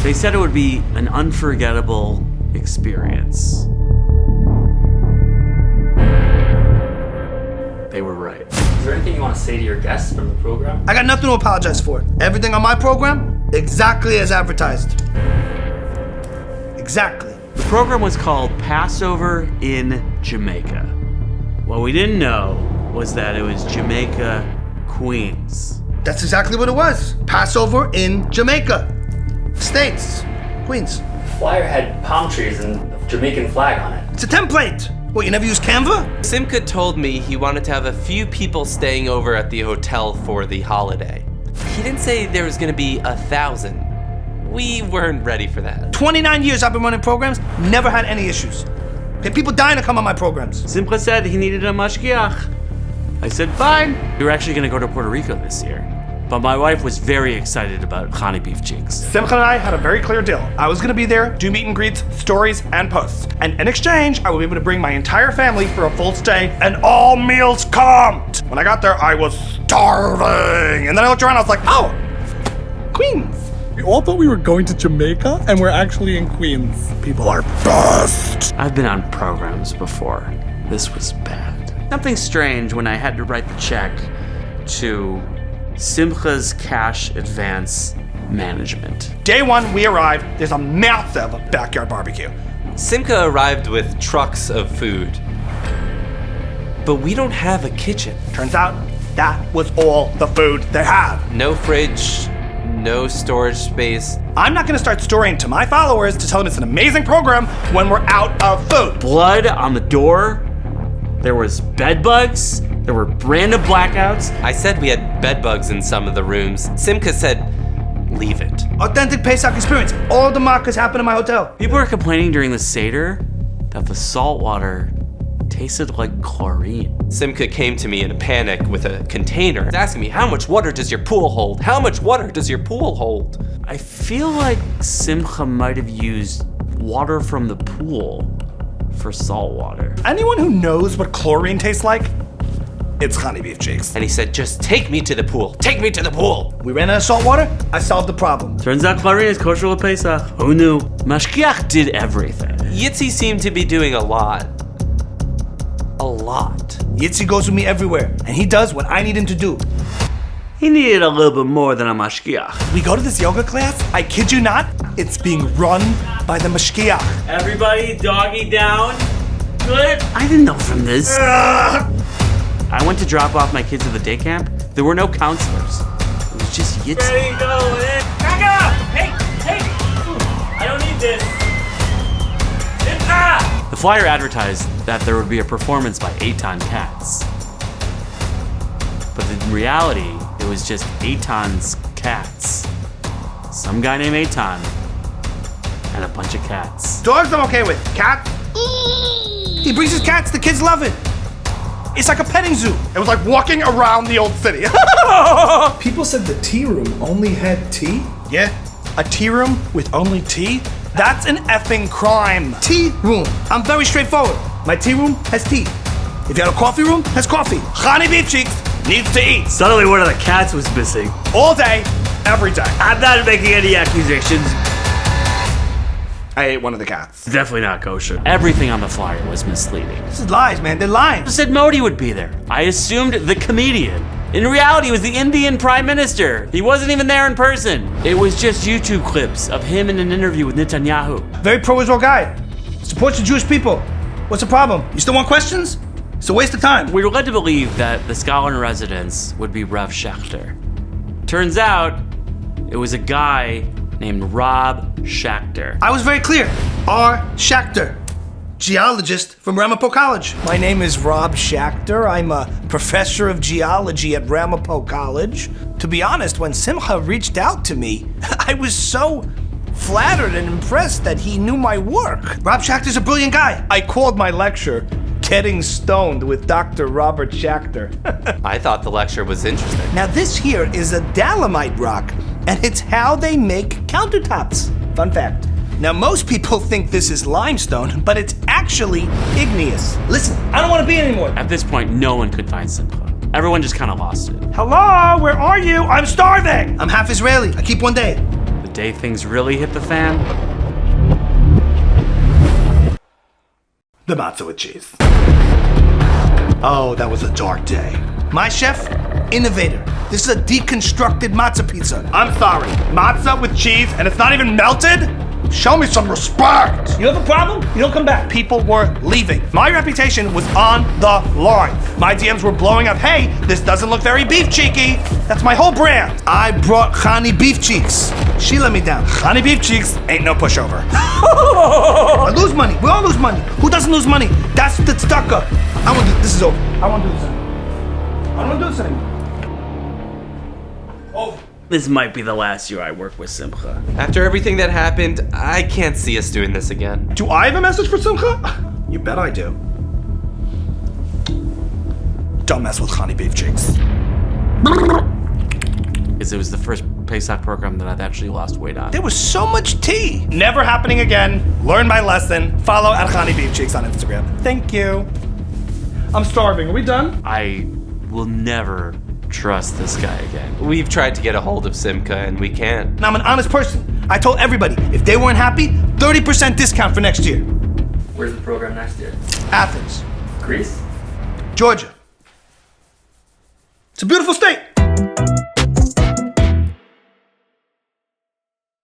They said it would be an unforgettable experience. They were right. Is there anything you want to say to your guests from the program? I got nothing to apologize for. Everything on my program, exactly as advertised. Exactly. The program was called Passover in Jamaica. What we didn't know was that it was Jamaica, Queens. That's exactly what it was. Passover in Jamaica. States. Queens. The flyer had palm trees and a Jamaican flag on it. It's a template. What, you never use Canva? Simcha told me he wanted to have a few people staying over at the hotel for the holiday. He didn't say there was gonna be 1,000. We weren't ready for that. 29 years I've been running programs, never had any issues. Okay, people dying to come on my programs. Simcha said he needed a mashgiach. I said, fine. We were actually gonna go to Puerto Rico this year, but my wife was very excited about Chani beef cheeks. Simcha and I had a very clear deal. I was gonna be there, do meet and greets, stories, and posts. And in exchange, I would be able to bring my entire family for a full stay, and all meals comped. When I got there, I was starving. And then I looked around, I was like, oh, Queens. We all thought we were going to Jamaica, and we're actually in Queens. People are best. I've been on programs before. This was bad. Something strange when I had to write the check to Simcha's Cash Advance Management. Day one, we arrived. There's a massive backyard barbecue. Simcha arrived with trucks of food. But we don't have a kitchen. Turns out, that was all the food they had. No fridge, no storage space. I'm not gonna start storying to my followers to tell them it's an amazing program when we're out of food. Blood on the door. There was bed bugs. There were random blackouts. I said we had bed bugs in some of the rooms. Simcha said, leave it. Authentic Pesach experience. All the markers happen in my hotel. People were complaining during the Seder that the salt water tasted like chlorine. Simcha came to me in a panic with a container, asking me, how much water does your pool hold? How much water does your pool hold? I feel like Simcha might have used water from the pool for salt water. Anyone who knows what chlorine tastes like, it's Chani beef cheeks. And he said, just take me to the pool. Take me to the pool. We ran out of salt water, I solved the problem. Turns out chlorine is kosher with Pesach. Who knew? Mashgiach did everything. Yitzi seemed to be doing a lot. A lot. Yitzi goes with me everywhere, and he does what I need him to do. He needed a little bit more than a mashgiach. We go to this yoga class, I kid you not, it's being run by the mashgiach. Everybody doggy down. Good. I didn't know from this. I went to drop off my kids at the day camp. There were no counselors. It was just Yitzi. There you go. Gaga! Hey! I don't need this. The flyer advertised that there would be a performance by Eitan Cats. But in reality, it was just Eitan's cats. Some guy named Eitan and a bunch of cats. Dogs I'm okay with. Cat? He brings his cats, the kids love it. It's like a petting zoo. It was like walking around the old city. People said the tea room only had tea? Yeah, a tea room with only tea? That's an effing crime. Tea room. I'm very straightforward. My tea room has tea. If you have a coffee room, has coffee. Chani beef cheeks needs to eat. Suddenly one of the cats was missing. All day, every day. I'm not making any accusations. I ate one of the cats. Definitely not kosher. Everything on the flyer was misleading. This is lies, man. They're lying. I said Modi would be there. I assumed the comedian. In reality, it was the Indian Prime Minister. He wasn't even there in person. It was just YouTube clips of him in an interview with Netanyahu. Very pro-Israel guy. Supports the Jewish people. What's the problem? You still want questions? It's a waste of time. We were led to believe that the scholar in residence would be Rav Schachter. Turns out, it was a guy named Rob Schachter. I was very clear. R. Schachter. Geologist from Ramapo College. My name is Rob Schachter. I'm a professor of geology at Ramapo College. To be honest, when Simcha reached out to me, I was so flattered and impressed that he knew my work. Rob Schachter's a brilliant guy. I called my lecture Getting Stoned with Dr. Robert Schachter. I thought the lecture was interesting. Now this here is a Dolomite rock, and it's how they make countertops. Fun fact. Now most people think this is limestone, but it's actually igneous. Listen, I don't want to be anymore. At this point, no one could find Simcha. Everyone just kind of lost it. Hello, where are you? I'm starving. I'm half Israeli. I keep one day. The day things really hit the fan? The matzah with cheese. Oh, that was a dark day. My chef, innovator. This is a deconstructed matzah pizza. I'm sorry, matzah with cheese and it's not even melted? Show me some respect! You have a problem? You don't come back. People were leaving. My reputation was on the line. My DMs were blowing up, hey, this doesn't look very beef cheeky. That's my whole brand. I brought Chani beef cheeks. She let me down. Honey beef cheeks ain't no pushover. I lose money. We all lose money. Who doesn't lose money? That's the tzedakah. I want to do this. Is over. I want to do this anymore. I don't want to do this anymore. Over. This might be the last year I work with Simcha. After everything that happened, I can't see us doing this again. Do I have a message for Simcha? You bet I do. Don't mess with honey beef cheeks. Because it was the first Pesach program that I've actually lost weight on. There was so much tea. Never happening again. Learn my lesson. Follow at honey beef cheeks on Instagram. Thank you. I'm starving. Are we done? I will never trust this guy again. We've tried to get a hold of Simca and we can't. And I'm an honest person. I told everybody, if they weren't happy, 30% discount for next year. Where's the program next year? Athens, Greece? Georgia. It's a beautiful state.